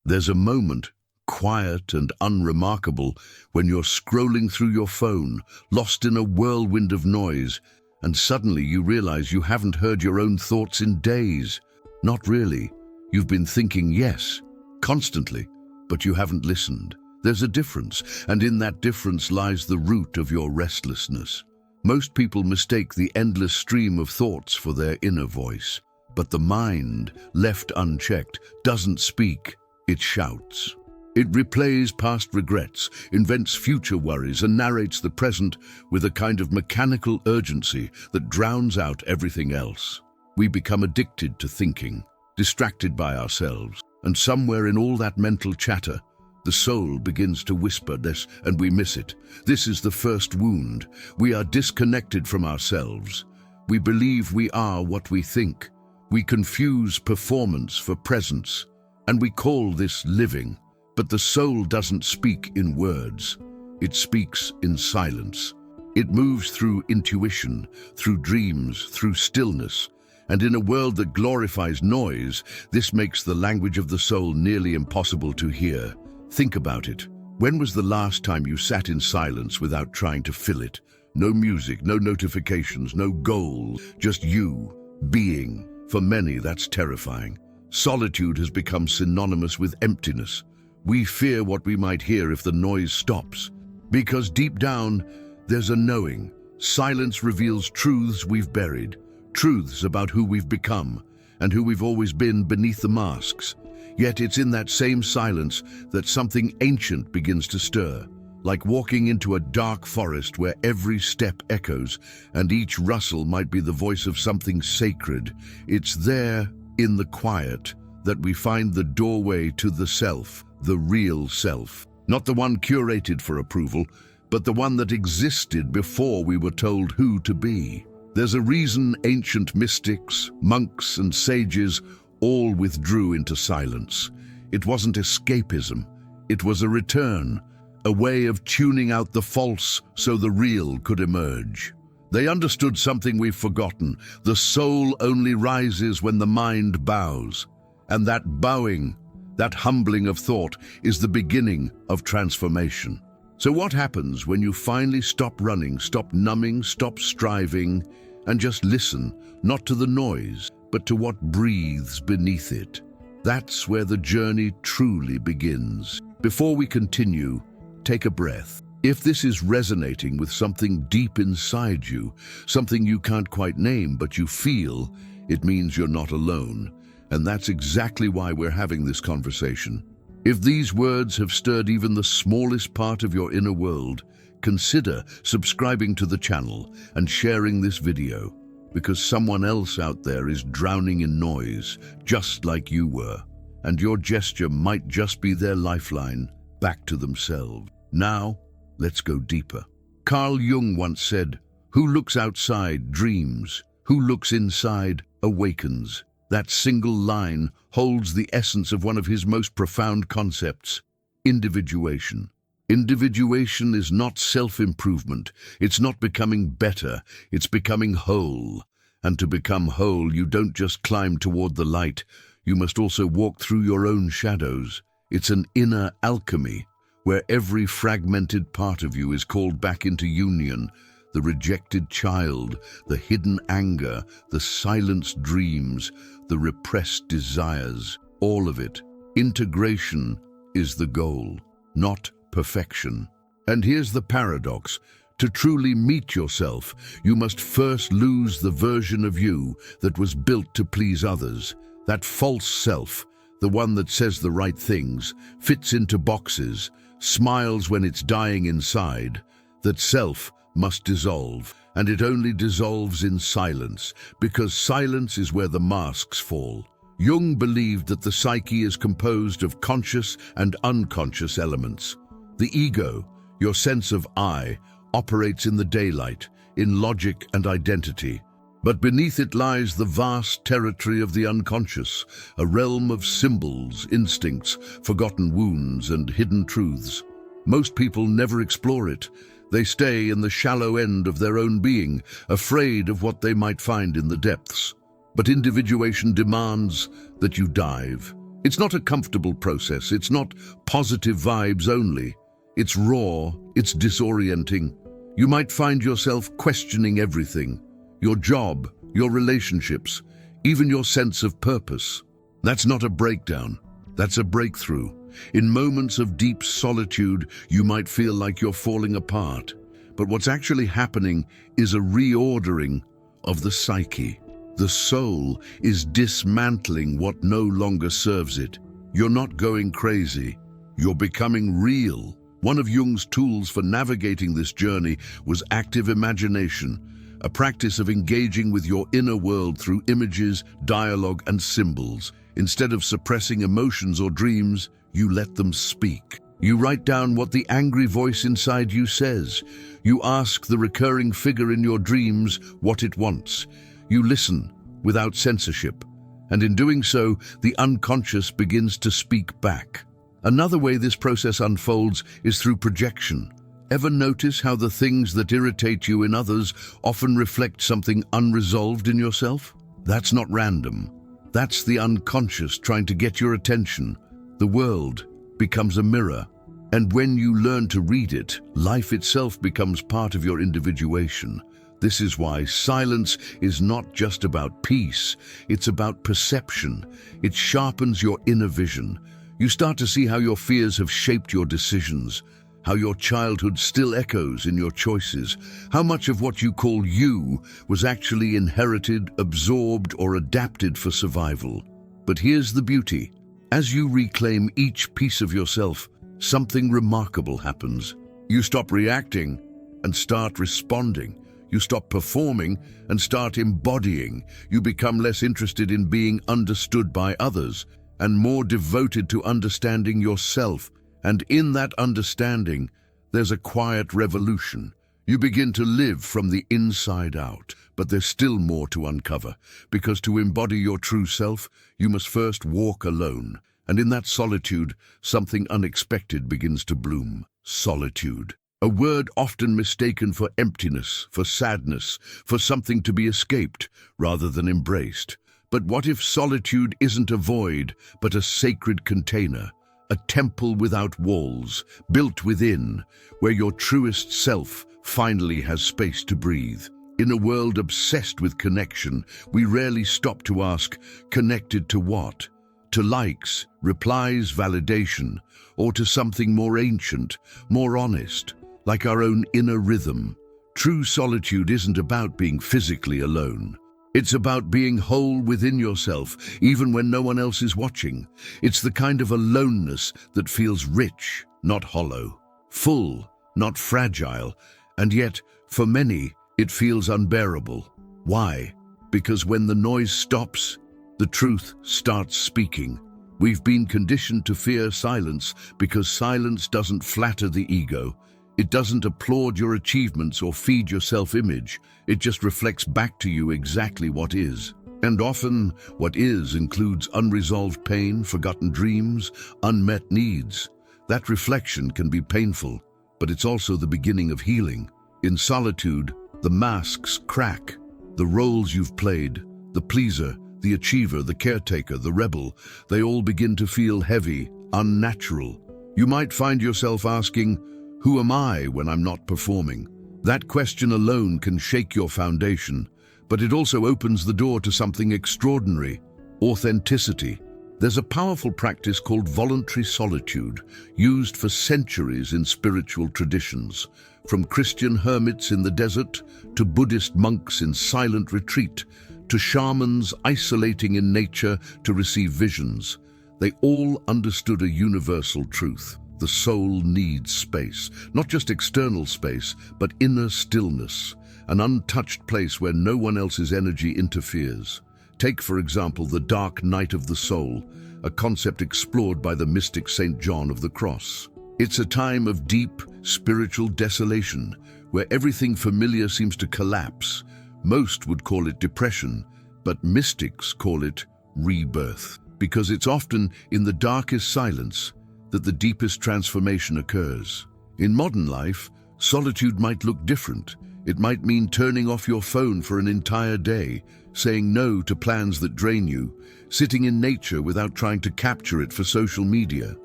There's a moment, quiet and unremarkable, when you're scrolling through your phone, lost in a whirlwind of noise, and suddenly you realize you haven't heard your own thoughts in days. Not really. You've been thinking, yes, constantly, but you haven't listened. There's a difference, and in that difference lies the root of your restlessness. Most people mistake the endless stream of thoughts for their inner voice. But the mind, left unchecked, doesn't speak, it shouts. It replays past regrets, invents future worries, and narrates the present with a kind of mechanical urgency that drowns out everything else. We become addicted to thinking, distracted by ourselves, and somewhere in all that mental chatter, the soul begins to whisper this, and we miss it. This is the first wound. We are disconnected from ourselves. We believe we are what we think. We confuse performance for presence, and we call this living. But the soul doesn't speak in words. It speaks in silence. It moves through intuition, through dreams, through stillness. And in a world that glorifies noise, this makes the language of the soul nearly impossible to hear. Think about it. When was the last time you sat in silence without trying to fill it? No music, no notifications, no goal, just you, being. For many, that's terrifying. Solitude has become synonymous with emptiness. We fear what we might hear if the noise stops. Because deep down, there's a knowing. Silence reveals truths we've buried, truths about who we've become, and who we've always been beneath the masks. Yet it's in that same silence that something ancient begins to stir, like walking into a dark forest where every step echoes, and each rustle might be the voice of something sacred. It's there, in the quiet, that we find the doorway to the self, the real self. Not the one curated for approval, but the one that existed before we were told who to be. There's a reason ancient mystics, monks, and sages all withdrew into silence. It wasn't escapism. It was a return, a way of tuning out the false so the real could emerge. They understood something we've forgotten. The soul only rises when the mind bows. And that bowing, that humbling of thought, is the beginning of transformation. So what happens when you finally stop running, stop numbing, stop striving, and just listen, not to the noise, but to what breathes beneath it? That's where the journey truly begins. Before we continue, take a breath. If this is resonating with something deep inside you, something you can't quite name but you feel, it means you're not alone. And that's exactly why we're having this conversation. If these words have stirred even the smallest part of your inner world, consider subscribing to the channel and sharing this video, because someone else out there is drowning in noise, just like you were. And your gesture might just be their lifeline back to themselves. Now, let's go deeper. Carl Jung once said, "Who looks outside dreams, who looks inside awakens." That single line holds the essence of one of his most profound concepts, individuation. Individuation is not self-improvement. It's not becoming better. It's becoming whole. And to become whole, you don't just climb toward the light. You must also walk through your own shadows. It's an inner alchemy, where every fragmented part of you is called back into union. The rejected child, the hidden anger, the silenced dreams, the repressed desires, all of it. Integration is the goal, not perfection. And here's the paradox. To truly meet yourself, you must first lose the version of you that was built to please others. That false self, the one that says the right things, fits into boxes, smiles when it's dying inside. That self must dissolve, and it only dissolves in silence, because silence is where the masks fall. Jung believed that the psyche is composed of conscious and unconscious elements. The ego, your sense of I, operates in the daylight, in logic and identity. But beneath it lies the vast territory of the unconscious, a realm of symbols, instincts, forgotten wounds, and hidden truths. Most people never explore it. They stay in the shallow end of their own being, afraid of what they might find in the depths. But individuation demands that you dive. It's not a comfortable process. It's not positive vibes only. It's raw. It's disorienting. You might find yourself questioning everything: your job, your relationships, even your sense of purpose. That's not a breakdown. That's a breakthrough. In moments of deep solitude, you might feel like you're falling apart. But what's actually happening is a reordering of the psyche. The soul is dismantling what no longer serves it. You're not going crazy. You're becoming real. One of Jung's tools for navigating this journey was active imagination, a practice of engaging with your inner world through images, dialogue, and symbols. Instead of suppressing emotions or dreams, you let them speak. You write down what the angry voice inside you says. You ask the recurring figure in your dreams what it wants. You listen without censorship, and in doing so, the unconscious begins to speak back. Another way this process unfolds is through projection. Ever notice how the things that irritate you in others often reflect something unresolved in yourself? That's not random. That's the unconscious trying to get your attention. The world becomes a mirror, and when you learn to read it, life itself becomes part of your individuation. This is why silence is not just about peace, it's about perception. It sharpens your inner vision. You start to see how your fears have shaped your decisions, how your childhood still echoes in your choices, how much of what you call you was actually inherited, absorbed, or adapted for survival. But here's the beauty. As you reclaim each piece of yourself, something remarkable happens. You stop reacting and start responding. You stop performing and start embodying. You become less interested in being understood by others and more devoted to understanding yourself. And in that understanding, there's a quiet revolution. You begin to live from the inside out, but there's still more to uncover, because to embody your true self, you must first walk alone. And in that solitude, something unexpected begins to bloom. Solitude. A word often mistaken for emptiness, for sadness, for something to be escaped rather than embraced. But what if solitude isn't a void, but a sacred container? A temple without walls, built within, where your truest self finally has space to breathe. In a world obsessed with connection, we rarely stop to ask, connected to what? To likes, replies, validation, or to something more ancient, more honest, like our own inner rhythm. True solitude isn't about being physically alone. It's about being whole within yourself, even when no one else is watching. It's the kind of aloneness that feels rich, not hollow, full, not fragile, and yet, for many, it feels unbearable. Why? Because when the noise stops, the truth starts speaking. We've been conditioned to fear silence because silence doesn't flatter the ego. It doesn't applaud your achievements or feed your self-image. It just reflects back to you exactly what is. And often, what is includes unresolved pain, forgotten dreams, unmet needs. That reflection can be painful, but it's also the beginning of healing. In solitude, the masks crack. The roles you've played, the pleaser, the achiever, the caretaker, the rebel, they all begin to feel heavy, unnatural. You might find yourself asking, who am I when I'm not performing? That question alone can shake your foundation, but it also opens the door to something extraordinary: authenticity. There's a powerful practice called voluntary solitude, used for centuries in spiritual traditions, from Christian hermits in the desert to Buddhist monks in silent retreat, to shamans isolating in nature to receive visions. They all understood a universal truth. The soul needs space, not just external space, but inner stillness, an untouched place where no one else's energy interferes. Take, for example, the dark night of the soul, a concept explored by the mystic Saint John of the Cross. It's a time of deep, spiritual desolation, where everything familiar seems to collapse. Most would call it depression, but mystics call it rebirth, because it's often in the darkest silence that the deepest transformation occurs. In modern life, solitude might look different. It might mean turning off your phone for an entire day, saying no to plans that drain you, sitting in nature without trying to capture it for social media,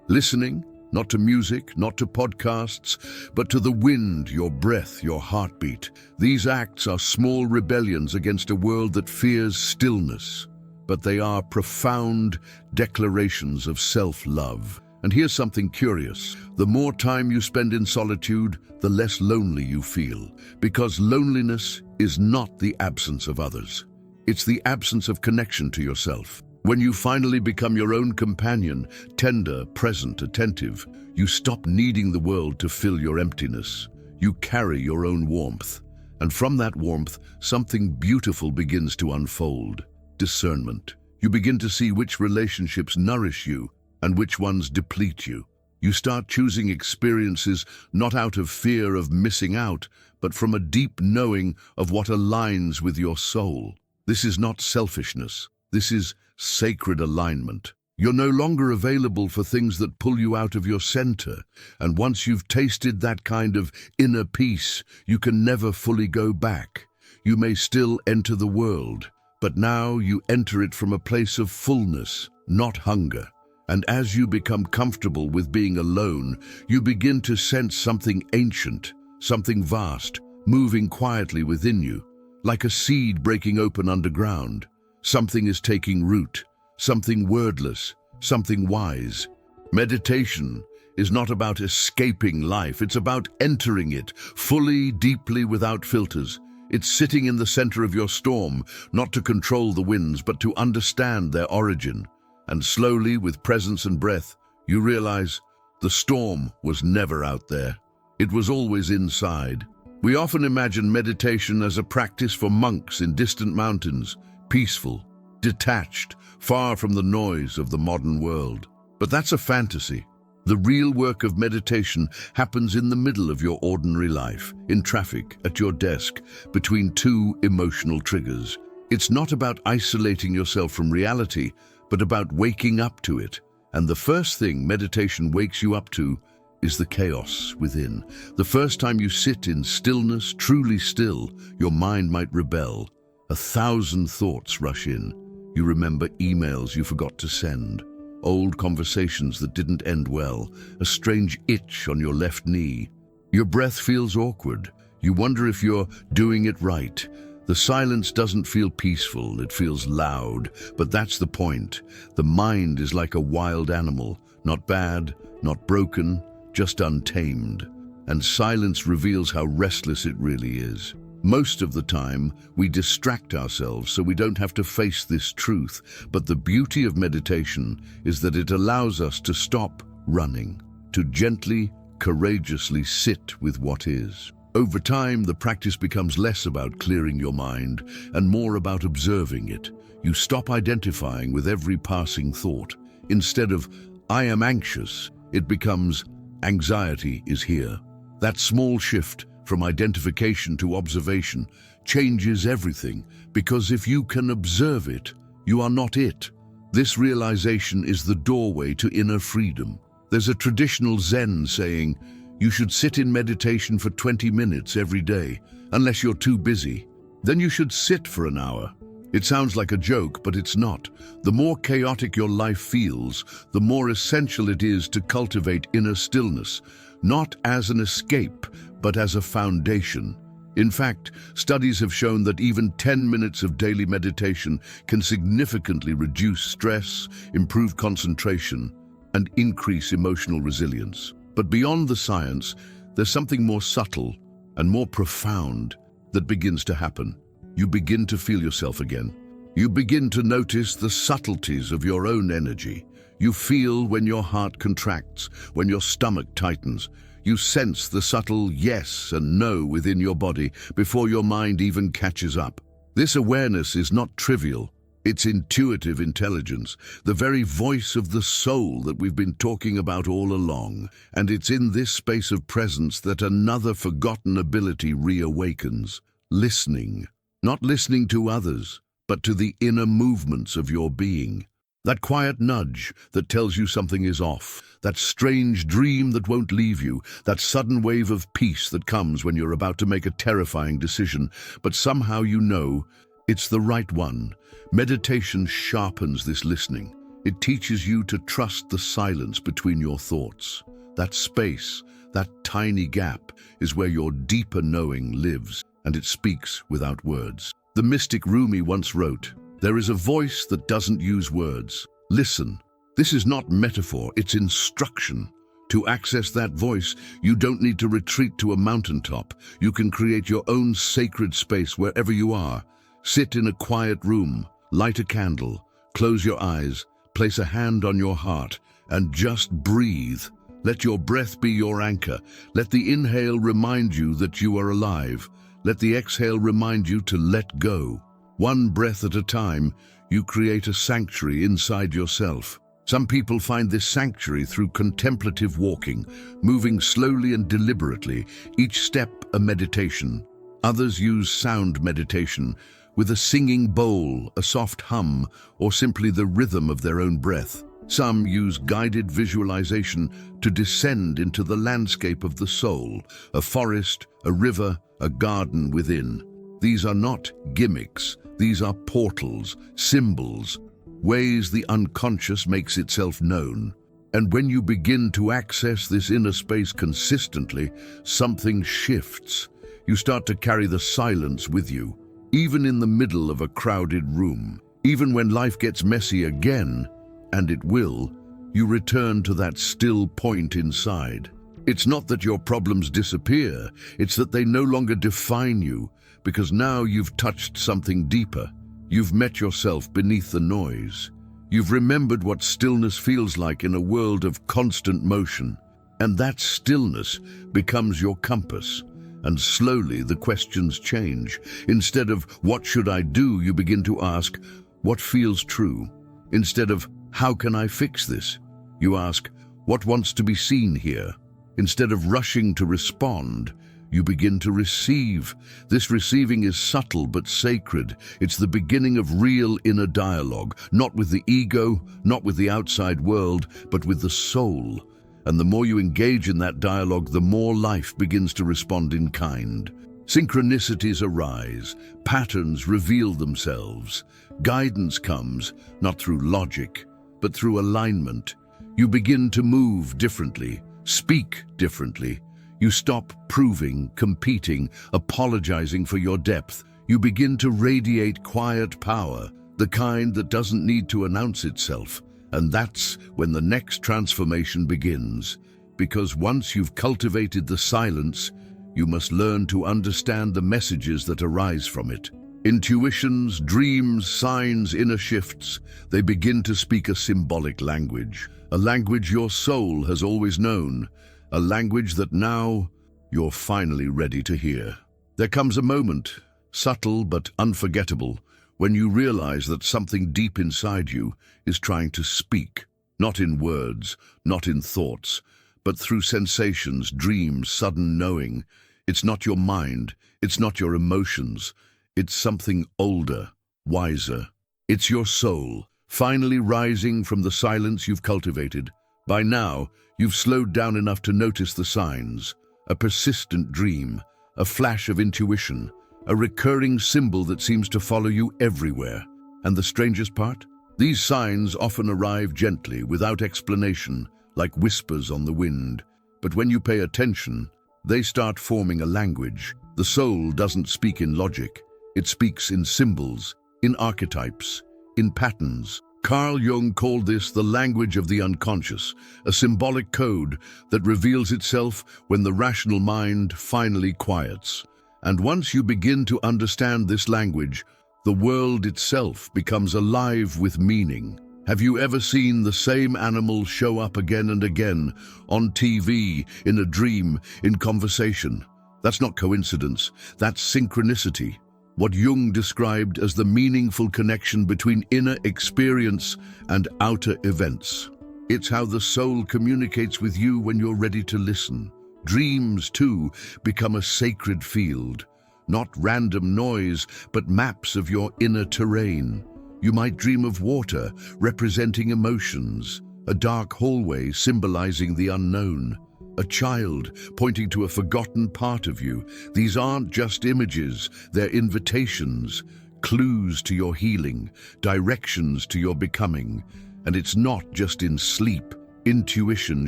listening, not to music, not to podcasts, but to the wind, your breath, your heartbeat. These acts are small rebellions against a world that fears stillness, but they are profound declarations of self-love. And here's something curious. The more time you spend in solitude, the less lonely you feel, because loneliness is not the absence of others. It's the absence of connection to yourself. When you finally become your own companion, tender, present, attentive, you stop needing the world to fill your emptiness. You carry your own warmth. And from that warmth, something beautiful begins to unfold. Discernment. You begin to see which relationships nourish you and which ones deplete you. You start choosing experiences not out of fear of missing out, but from a deep knowing of what aligns with your soul. This is not selfishness. This is sacred alignment. You're no longer available for things that pull you out of your center, and once you've tasted that kind of inner peace, you can never fully go back. You may still enter the world, but now you enter it from a place of fullness, not hunger. And as you become comfortable with being alone, you begin to sense something ancient, something vast, moving quietly within you, like a seed breaking open underground. Something is taking root, something wordless, something wise. Meditation is not about escaping life, it's about entering it, fully, deeply, without filters. It's sitting in the center of your storm, not to control the winds, but to understand their origin. And slowly, with presence and breath, you realize the storm was never out there. It was always inside. We often imagine meditation as a practice for monks in distant mountains, peaceful, detached, far from the noise of the modern world. But that's a fantasy. The real work of meditation happens in the middle of your ordinary life, in traffic, at your desk, between two emotional triggers. It's not about isolating yourself from reality, but about waking up to it. And the first thing meditation wakes you up to is the chaos within. The first time you sit in stillness, truly still, your mind might rebel. 1,000 thoughts rush in. You remember emails you forgot to send, old conversations that didn't end well, a strange itch on your left knee. Your breath feels awkward. You wonder if you're doing it right. The silence doesn't feel peaceful, it feels loud, but that's the point. The mind is like a wild animal, not bad, not broken, just untamed. And silence reveals how restless it really is. Most of the time, we distract ourselves so we don't have to face this truth, but the beauty of meditation is that it allows us to stop running, to gently, courageously sit with what is. Over time, the practice becomes less about clearing your mind and more about observing it. You stop identifying with every passing thought. Instead of, "I am anxious," it becomes, "Anxiety is here." That small shift from identification to observation changes everything, because if you can observe it, you are not it. This realization is the doorway to inner freedom. There's a traditional Zen saying, you should sit in meditation for 20 minutes every day, unless you're too busy. Then you should sit for an hour. It sounds like a joke, but it's not. The more chaotic your life feels, the more essential it is to cultivate inner stillness, not as an escape, but as a foundation. In fact, studies have shown that even 10 minutes of daily meditation can significantly reduce stress, improve concentration, and increase emotional resilience. But beyond the science, there's something more subtle and more profound that begins to happen. You begin to feel yourself again. You begin to notice the subtleties of your own energy. You feel when your heart contracts, when your stomach tightens. You sense the subtle yes and no within your body before your mind even catches up. This awareness is not trivial. It's intuitive intelligence, the very voice of the soul that we've been talking about all along. And it's in this space of presence that another forgotten ability reawakens. Listening. Not listening to others, but to the inner movements of your being. That quiet nudge that tells you something is off, that strange dream that won't leave you, that sudden wave of peace that comes when you're about to make a terrifying decision, but somehow you know it's the right one. Meditation sharpens this listening. It teaches you to trust the silence between your thoughts. That space, that tiny gap, is where your deeper knowing lives, and it speaks without words. The mystic Rumi once wrote, "There is a voice that doesn't use words. Listen." This is not metaphor, it's instruction. To access that voice, you don't need to retreat to a mountaintop. You can create your own sacred space wherever you are. Sit in a quiet room, light a candle, close your eyes, place a hand on your heart, and just breathe. Let your breath be your anchor. Let the inhale remind you that you are alive. Let the exhale remind you to let go. One breath at a time, you create a sanctuary inside yourself. Some people find this sanctuary through contemplative walking, moving slowly and deliberately, each step a meditation. Others use sound meditation, with a singing bowl, a soft hum, or simply the rhythm of their own breath. Some use guided visualization to descend into the landscape of the soul, a forest, a river, a garden within. These are not gimmicks, these are portals, symbols, ways the unconscious makes itself known. And when you begin to access this inner space consistently, something shifts. You start to carry the silence with you, even in the middle of a crowded room. Even when life gets messy again, and it will, you return to that still point inside. It's not that your problems disappear, it's that they no longer define you, because now you've touched something deeper. You've met yourself beneath the noise. You've remembered what stillness feels like in a world of constant motion. And that stillness becomes your compass. And slowly the questions change. Instead of "what should I do?" you begin to ask, "what feels true?" Instead of "how can I fix this?" you ask, "what wants to be seen here?" Instead of rushing to respond, you begin to receive. This receiving is subtle but sacred. It's the beginning of real inner dialogue, not with the ego, not with the outside world, but with the soul. And the more you engage in that dialogue, the more life begins to respond in kind. Synchronicities arise, patterns reveal themselves. Guidance comes, not through logic, but through alignment. You begin to move differently, speak differently. You stop proving, competing, apologizing for your depth. You begin to radiate quiet power, the kind that doesn't need to announce itself. And that's when the next transformation begins. Because once you've cultivated the silence, you must learn to understand the messages that arise from it. Intuitions, dreams, signs, inner shifts, they begin to speak a symbolic language. A language your soul has always known. A language that now you're finally ready to hear. There comes a moment, subtle but unforgettable, when you realize that something deep inside you is trying to speak, not in words, not in thoughts, but through sensations, dreams, sudden knowing. It's not your mind, it's not your emotions, it's something older, wiser. It's your soul, finally rising from the silence you've cultivated. By now, you've slowed down enough to notice the signs, a persistent dream, a flash of intuition, a recurring symbol that seems to follow you everywhere. And the strangest part? These signs often arrive gently, without explanation, like whispers on the wind. But when you pay attention, they start forming a language. The soul doesn't speak in logic. It speaks in symbols, in archetypes, in patterns. Carl Jung called this the language of the unconscious, a symbolic code that reveals itself when the rational mind finally quiets. And once you begin to understand this language, the world itself becomes alive with meaning. Have you ever seen the same animal show up again and again, on TV, in a dream, in conversation? That's not coincidence, that's synchronicity. What Jung described as the meaningful connection between inner experience and outer events. It's how the soul communicates with you when you're ready to listen. Dreams, too, become a sacred field. Not random noise, but maps of your inner terrain. You might dream of water representing emotions, a dark hallway symbolizing the unknown, a child pointing to a forgotten part of you. These aren't just images, they're invitations, clues to your healing, directions to your becoming. And it's not just in sleep. Intuition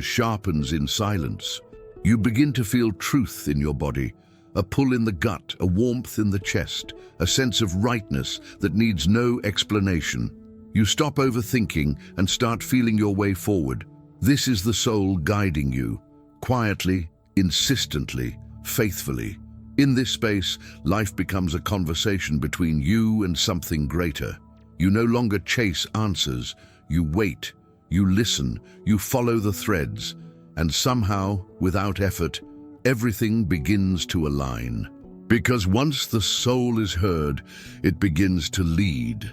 sharpens in silence. You begin to feel truth in your body, a pull in the gut, a warmth in the chest, a sense of rightness that needs no explanation. You stop overthinking and start feeling your way forward. This is the soul guiding you, quietly, insistently, faithfully. In this space, life becomes a conversation between you and something greater. You no longer chase answers, you wait, you listen, you follow the threads, and somehow, without effort, everything begins to align. Because once the soul is heard, it begins to lead.